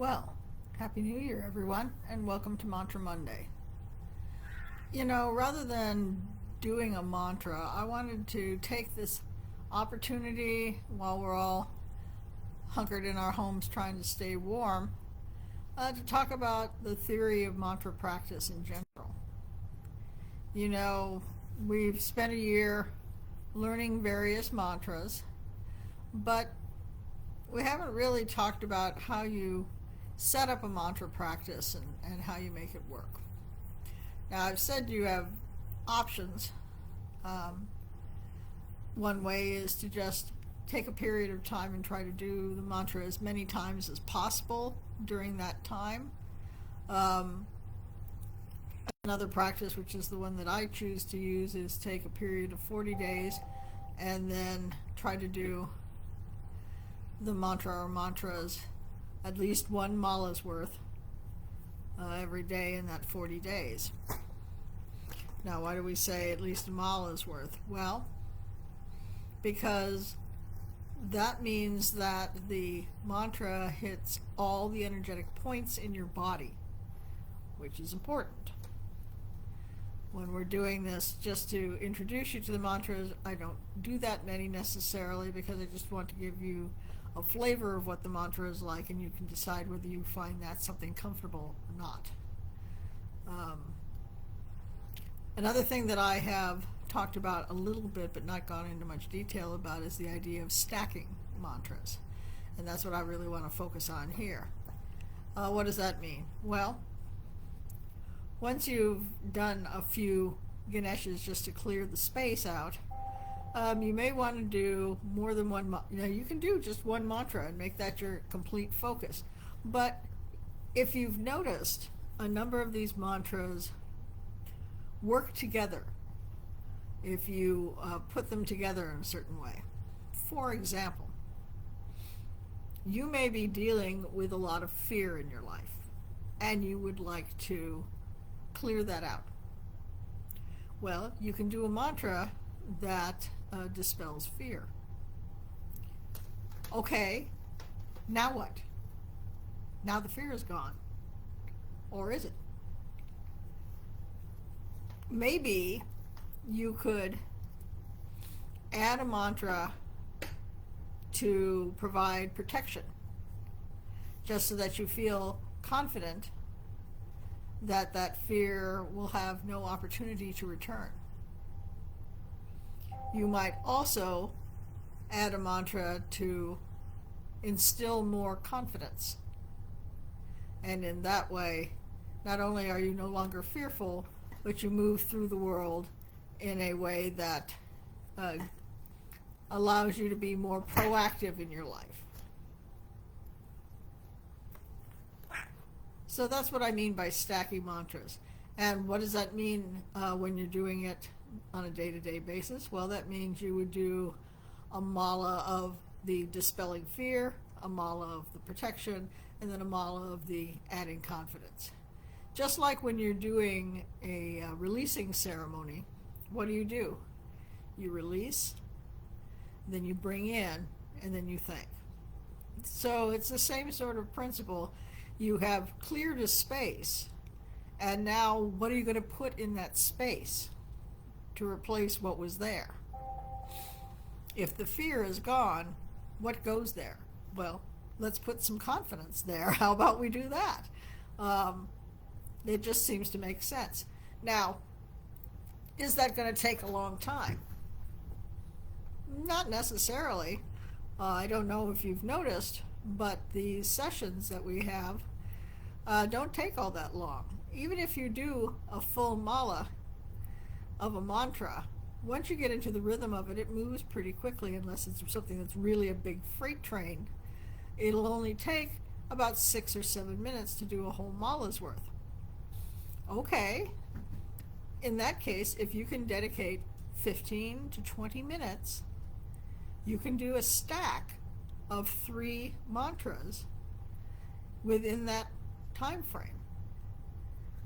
Well, Happy New Year, everyone, and welcome to Mantra Monday. Rather than doing a mantra, I wanted to take this opportunity while we're all hunkered in our homes trying to stay warm to talk about the theory of mantra practice in general. We've spent a year learning various mantras, but we haven't really talked about how you set up a mantra practice and how you make it work. Now, I've said you have options. One way is to just take a period of time and try to do the mantra as many times as possible during that time. Another practice, which is the one that I choose to use, is take a period of 40 days and then try to do the mantra or mantras at least one mala's worth every day in that 40 days. Now, why do we say at least a mala's worth? Well, because that means that the mantra hits all the energetic points in your body, which is important. When we're doing this just to introduce you to the mantras, I don't do that many necessarily because I just want to give you a flavor of what the mantra is like, and you can decide whether you find that something comfortable or not. Another thing that I have talked about a little bit but not gone into much detail about is the idea of stacking mantras, and that's what I really want to focus on here. What does that mean? Well, once you've done a few Ganeshas just to clear the space out, you may want to do more than one. You can do just one mantra and make that your complete focus. But if you've noticed, a number of these mantras work together if you put them together in a certain way. For example, you may be dealing with a lot of fear in your life, and you would like to clear that out. Well, you can do a mantra that dispels fear. Okay, now what? Now the fear is gone. Or is it? Maybe you could add a mantra to provide protection, just so that you feel confident that that fear will have no opportunity to return. You might also add a mantra to instill more confidence. And in that way, not only are you no longer fearful, but you move through the world in a way that allows you to be more proactive in your life. So that's what I mean by stacking mantras. And what does that mean when you're doing it on a day-to-day basis? Well, that means you would do a mala of the dispelling fear, a mala of the protection, and then a mala of the adding confidence. Just like when you're doing a releasing ceremony, what do? You release, then you bring in, and then you thank. So it's the same sort of principle. You have cleared a space, and now what are you going to put in that space to replace what was there? If the fear is gone, what goes there? Well, let's put some confidence there. How about we do that? It just seems to make sense. Now, is that going to take a long time? Not necessarily. I don't know if you've noticed, but the sessions that we have don't take all that long. Even if you do a full mala of a mantra, once you get into the rhythm of it, it moves pretty quickly, unless it's something that's really a big freight train. It'll only take about 6 or 7 minutes to do a whole mala's worth. Okay, in that case, if you can dedicate 15 to 20 minutes, you can do a stack of 3 mantras within that time frame.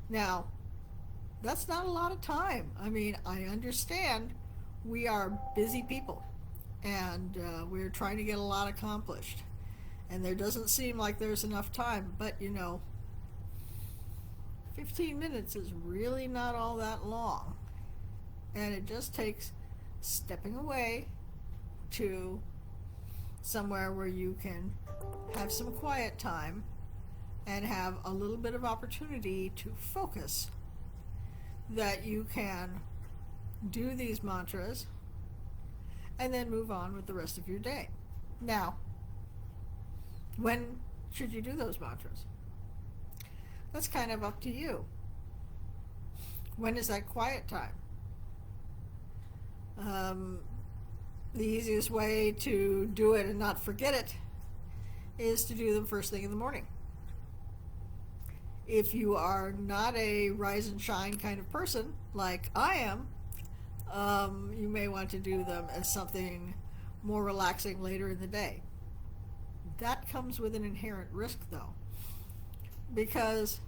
Now, that's not a lot of time. I mean, I understand we are busy people, and we're trying to get a lot accomplished. and there doesn't seem like there's enough time, but 15 minutes is really not all that long. And it just takes stepping away to somewhere where you can have some quiet time and have a little bit of opportunity to focus, that you can do these mantras and then move on with the rest of your day. Now, when should you do those mantras? That's kind of up to you. When is that quiet time? The easiest way to do it and not forget it is to do them first thing in the morning. If you are not a rise and shine kind of person like I am, you may want to do them as something more relaxing later in the day. That comes with an inherent risk, though, because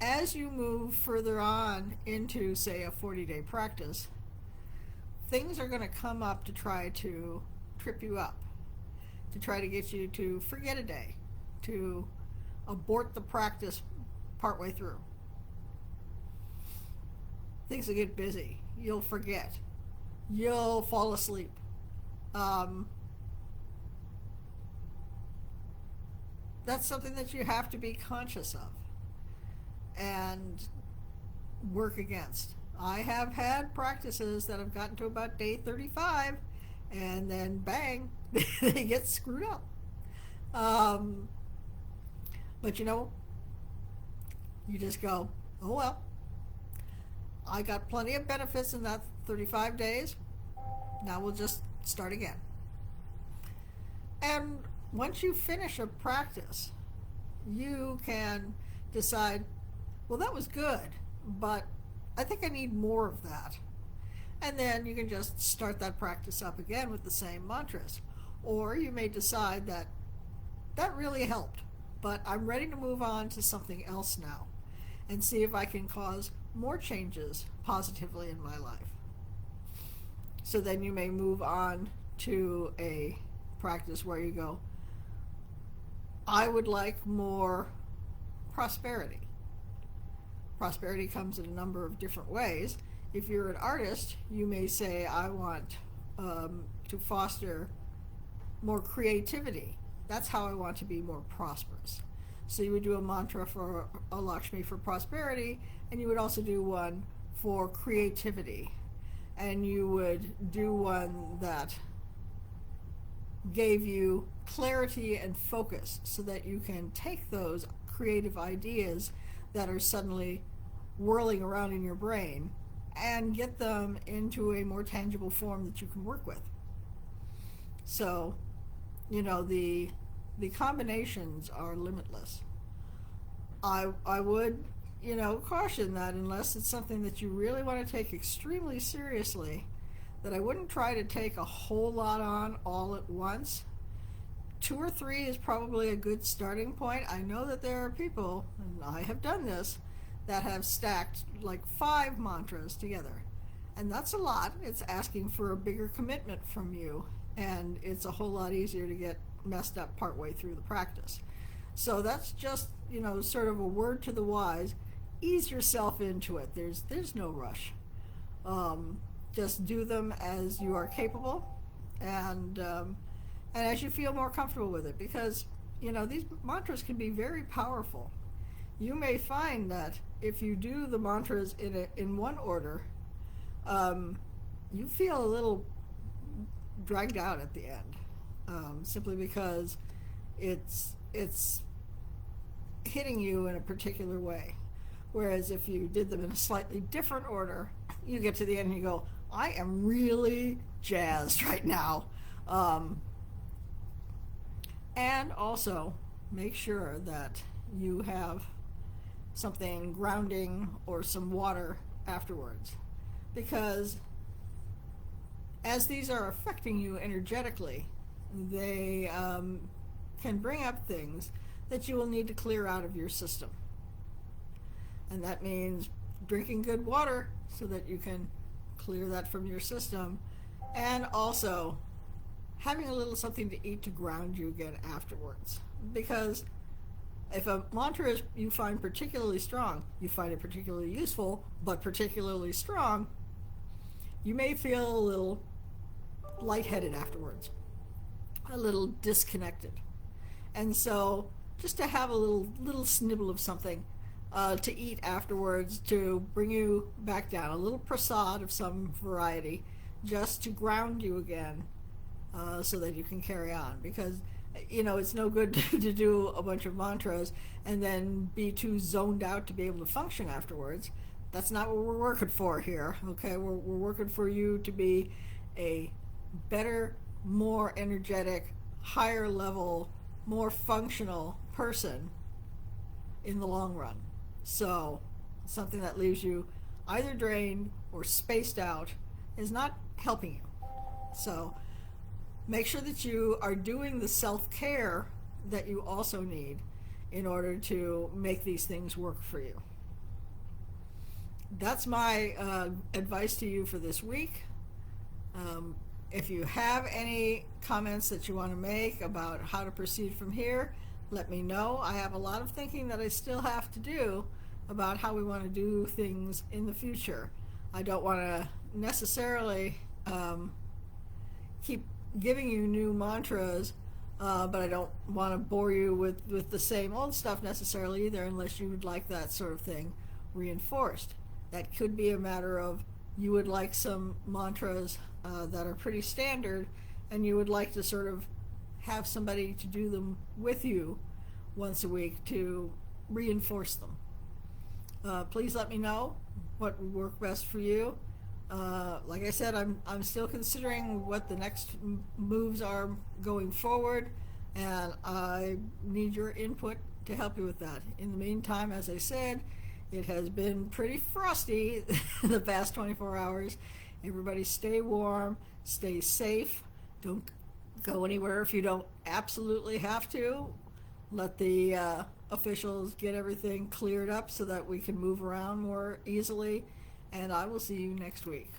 as you move further on into, say, a 40-day practice, things are going to come up to try to trip you up, to try to get you to forget a day, to abort the practice partway through. Things will get busy. You'll forget. You'll fall asleep. That's something that you have to be conscious of and work against. I have had practices that have gotten to about day 35 and then bang, they get screwed up. But you just go, oh well, I got plenty of benefits in that 35 days. Now we'll just start again. And once you finish a practice, you can decide, well, that was good, but I think I need more of that. And then you can just start that practice up again with the same mantras. Or you may decide that that really helped, but I'm ready to move on to something else now and see if I can cause more changes positively in my life. So then you may move on to a practice where you go, I would like more prosperity. Prosperity comes in a number of different ways. If you're an artist, you may say, I want to foster more creativity. That's how I want to be more prosperous. So you would do a mantra for a Lakshmi for prosperity, and you would also do one for creativity. And you would do one that gave you clarity and focus so that you can take those creative ideas that are suddenly whirling around in your brain and get them into a more tangible form that you can work with. So, the combinations are limitless. I would, caution that unless it's something that you really want to take extremely seriously, that I wouldn't try to take a whole lot on all at once. 2 or 3 is probably a good starting point. I know that there are people, and I have done this, that have stacked like 5 mantras together. And that's a lot. It's asking for a bigger commitment from you, and it's a whole lot easier to get messed up partway through the practice. So that's just, sort of a word to the wise. Ease yourself into it. There's no rush. Just do them as you are capable, and as you feel more comfortable with it, because these mantras can be very powerful. You may find that if you do the mantras in one order, you feel a little dragged out at the end, simply because it's hitting you in a particular way. Whereas if you did them in a slightly different order, you get to the end and you go, I am really jazzed right now. And also make sure that you have something grounding or some water afterwards, because as these are affecting you energetically, they can bring up things that you will need to clear out of your system. And that means drinking good water so that you can clear that from your system, and also having a little something to eat to ground you again afterwards. Because if a mantra is, you find particularly strong, you find it particularly useful, but particularly strong, you may feel a little lightheaded afterwards, a little disconnected. And so just to have a little snibble of something to eat afterwards to bring you back down, a little prasad of some variety, just to ground you again, so that you can carry on. Because it's no good to do a bunch of mantras and then be too zoned out to be able to function afterwards. That's not what we're working for here. Okay, we're working for you to be a better, more energetic, higher level, more functional person in the long run. So something that leaves you either drained or spaced out is not helping you. So make sure that you are doing the self-care that you also need in order to make these things work for you. That's my advice to you for this week. If you have any comments that you want to make about how to proceed from here, let me know. I have a lot of thinking that I still have to do about how we want to do things in the future. I don't want to necessarily keep giving you new mantras, but I don't want to bore you with the same old stuff necessarily either, unless you would like that sort of thing reinforced. That could be a matter of you would like some mantras that are pretty standard, and you would like to sort of have somebody to do them with you once a week to reinforce them. Please let me know what would work best for you. Like I said, I'm still considering what the next moves are going forward, and I need your input to help you with that. In the meantime, as I said, it has been pretty frosty the past 24 hours. Everybody stay warm, stay safe, don't go anywhere if you don't absolutely have to. Let the officials get everything cleared up so that we can move around more easily, and I will see you next week.